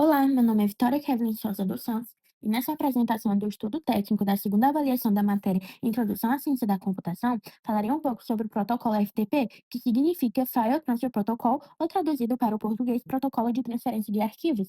Olá, meu nome é Vitória Kevin Souza dos Santos, e nessa apresentação do estudo técnico da segunda avaliação da matéria Introdução à Ciência da Computação, falarei um pouco sobre o protocolo FTP, que significa File Transfer Protocol, ou traduzido para o português, Protocolo de Transferência de Arquivos.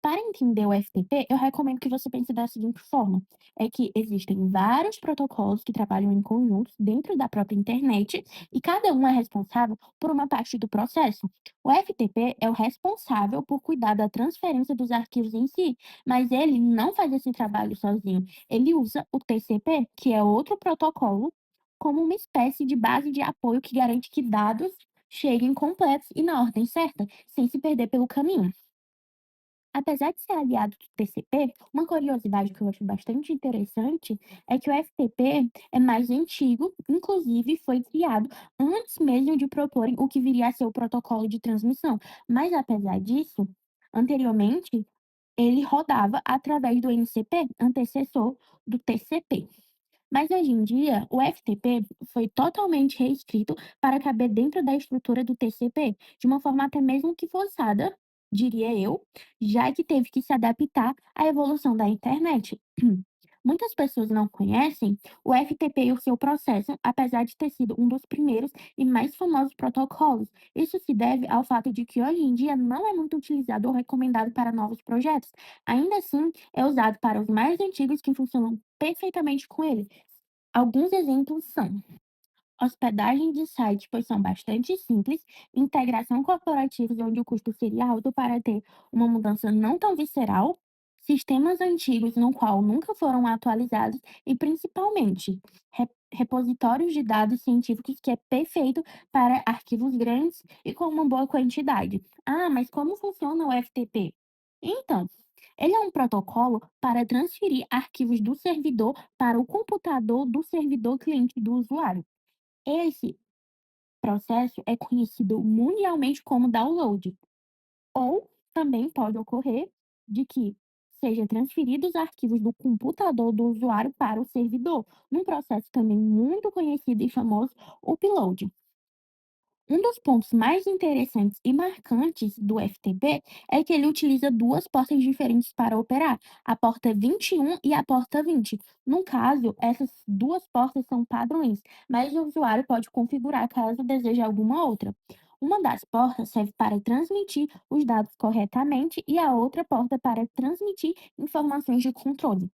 Para entender o FTP, eu recomendo que você pense da seguinte forma: é que existem vários protocolos que trabalham em conjunto dentro da própria internet e cada um é responsável por uma parte do processo. O FTP é o responsável por cuidar da transferência dos arquivos em si, mas ele não faz esse trabalho sozinho. Ele usa o TCP, que é outro protocolo, como uma espécie de base de apoio que garante que dados cheguem completos e na ordem certa, sem se perder pelo caminho. Apesar de ser aliado do TCP, uma curiosidade que eu acho bastante interessante é que o FTP é mais antigo, inclusive foi criado antes mesmo de proporem o que viria a ser o protocolo de transmissão. Mas apesar disso, anteriormente, ele rodava através do NCP, antecessor do TCP. Mas hoje em dia, o FTP foi totalmente reescrito para caber dentro da estrutura do TCP, de uma forma até mesmo que forçada, diria eu, já que teve que se adaptar à evolução da internet. Muitas pessoas não conhecem o FTP e o seu processo, apesar de ter sido um dos primeiros e mais famosos protocolos. Isso se deve ao fato de que hoje em dia não é muito utilizado ou recomendado para novos projetos. Ainda assim, é usado para os mais antigos que funcionam perfeitamente com ele. Alguns exemplos são hospedagem de sites, pois são bastante simples, integração corporativa, onde o custo seria alto para ter uma mudança não tão visceral, sistemas antigos no qual nunca foram atualizados e, principalmente, repositórios de dados científicos que é perfeito para arquivos grandes e com uma boa quantidade. Ah, mas como funciona o FTP? Então, ele é um protocolo para transferir arquivos do servidor para o computador do servidor cliente do usuário. Esse processo é conhecido mundialmente como download, ou também pode ocorrer de que seja transferidos os arquivos do computador do usuário para o servidor, num processo também muito conhecido e famoso, upload. Um dos pontos mais interessantes e marcantes do FTP é que ele utiliza duas portas diferentes para operar, a porta 21 e a porta 20. No caso, essas duas portas são padrões, mas o usuário pode configurar caso deseje alguma outra. Uma das portas serve para transmitir os dados corretamente e a outra porta para transmitir informações de controle.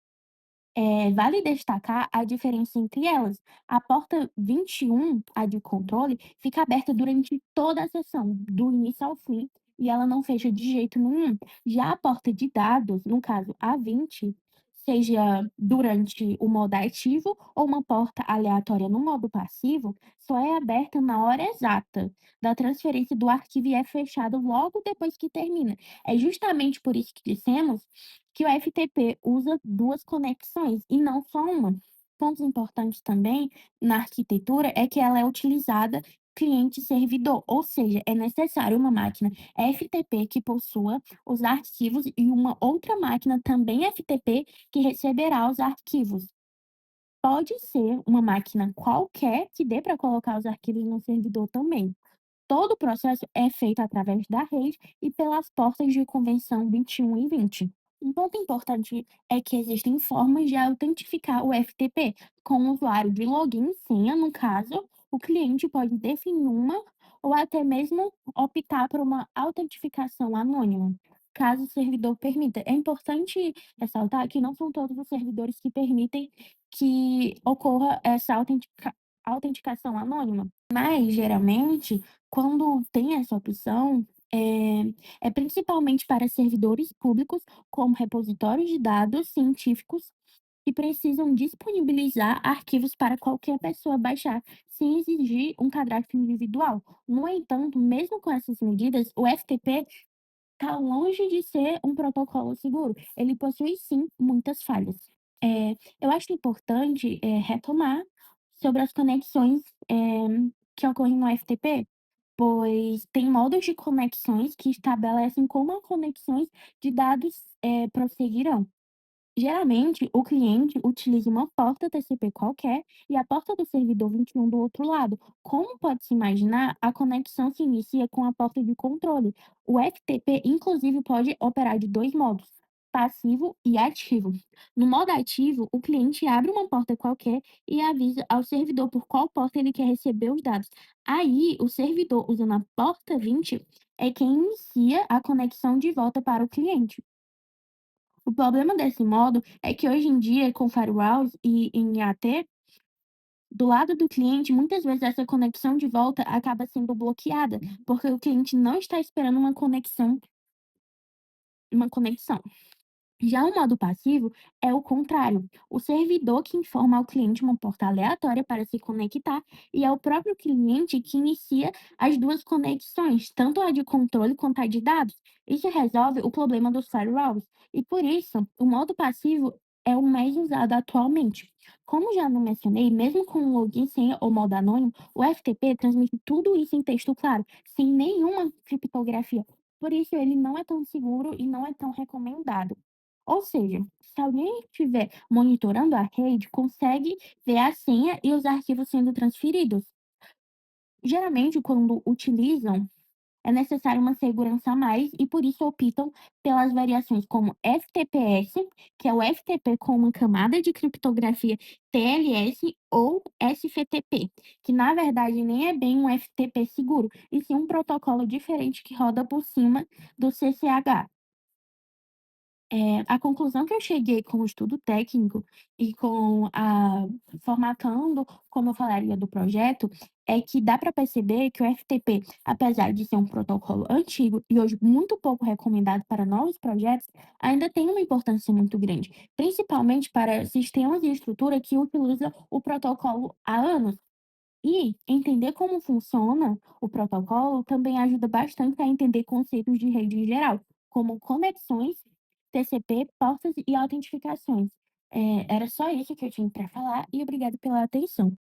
Vale destacar a diferença entre elas. A porta 21, a de controle, fica aberta durante toda a sessão, do início ao fim, e ela não fecha de jeito nenhum. Já a porta de dados, no caso a 20, seja durante o modo ativo ou uma porta aleatória no modo passivo, só é aberta na hora exata da transferência do arquivo e é fechada logo depois que termina. É justamente por isso que dissemos que o FTP usa duas conexões e não só uma. Pontos importantes também na arquitetura é que ela é utilizada cliente-servidor, ou seja, é necessário uma máquina FTP que possua os arquivos e uma outra máquina também FTP que receberá os arquivos. Pode ser uma máquina qualquer que dê para colocar os arquivos no servidor também. Todo o processo é feito através da rede e pelas portas de convenção 21 e 20. Um ponto importante é que existem formas de autentificar o FTP, com o usuário de login e senha, no caso, o cliente pode definir uma ou até mesmo optar por uma autentificação anônima, caso o servidor permita. É importante ressaltar que não são todos os servidores que permitem que ocorra essa autenticação anônima, mas geralmente quando tem essa opção, é principalmente para servidores públicos, como repositórios de dados científicos, que precisam disponibilizar arquivos para qualquer pessoa baixar, sem exigir um cadastro individual. No entanto, mesmo com essas medidas, o FTP está longe de ser um protocolo seguro. Ele possui sim muitas falhas. Eu acho importante, retomar sobre as conexões, que ocorrem no FTP, pois tem modos de conexões que estabelecem como as conexões de dados, prosseguirão. Geralmente, o cliente utiliza uma porta TCP qualquer e a porta do servidor 21 do outro lado. Como pode-se imaginar, a conexão se inicia com a porta de controle. O FTP, inclusive, pode operar de dois modos, passivo e ativo. No modo ativo, o cliente abre uma porta qualquer e avisa ao servidor por qual porta ele quer receber os dados. Aí, o servidor, usando a porta 20, é quem inicia a conexão de volta para o cliente. O problema desse modo é que hoje em dia, com firewalls e em IAT, do lado do cliente, muitas vezes essa conexão de volta acaba sendo bloqueada, porque o cliente não está esperando uma conexão. Já o modo passivo é o contrário. O servidor que informa ao cliente uma porta aleatória para se conectar e é o próprio cliente que inicia as duas conexões, tanto a de controle quanto a de dados. Isso resolve o problema dos firewalls e por isso o modo passivo é o mais usado atualmente. Como já não mencionei, mesmo com o login senha ou modo anônimo, o FTP transmite tudo isso em texto claro, sem nenhuma criptografia. Por isso ele não é tão seguro e não é tão recomendado. Ou seja, se alguém estiver monitorando a rede, consegue ver a senha e os arquivos sendo transferidos. Geralmente, quando utilizam, é necessário uma segurança a mais e por isso optam pelas variações como FTPS, que é o FTP com uma camada de criptografia TLS ou SFTP, que na verdade nem é bem um FTP seguro, e sim um protocolo diferente que roda por cima do CCH. A conclusão que eu cheguei com o estudo técnico e com a formatando como eu falaria do projeto, é que dá para perceber que o FTP, apesar de ser um protocolo antigo e hoje muito pouco recomendado para novos projetos, ainda tem uma importância muito grande, principalmente para sistemas de estrutura que utilizam o protocolo há anos. E entender como funciona o protocolo também ajuda bastante a entender conceitos de rede em geral, como conexões, TCP, portas e autentificações. Era só isso que eu tinha para falar e obrigado pela atenção.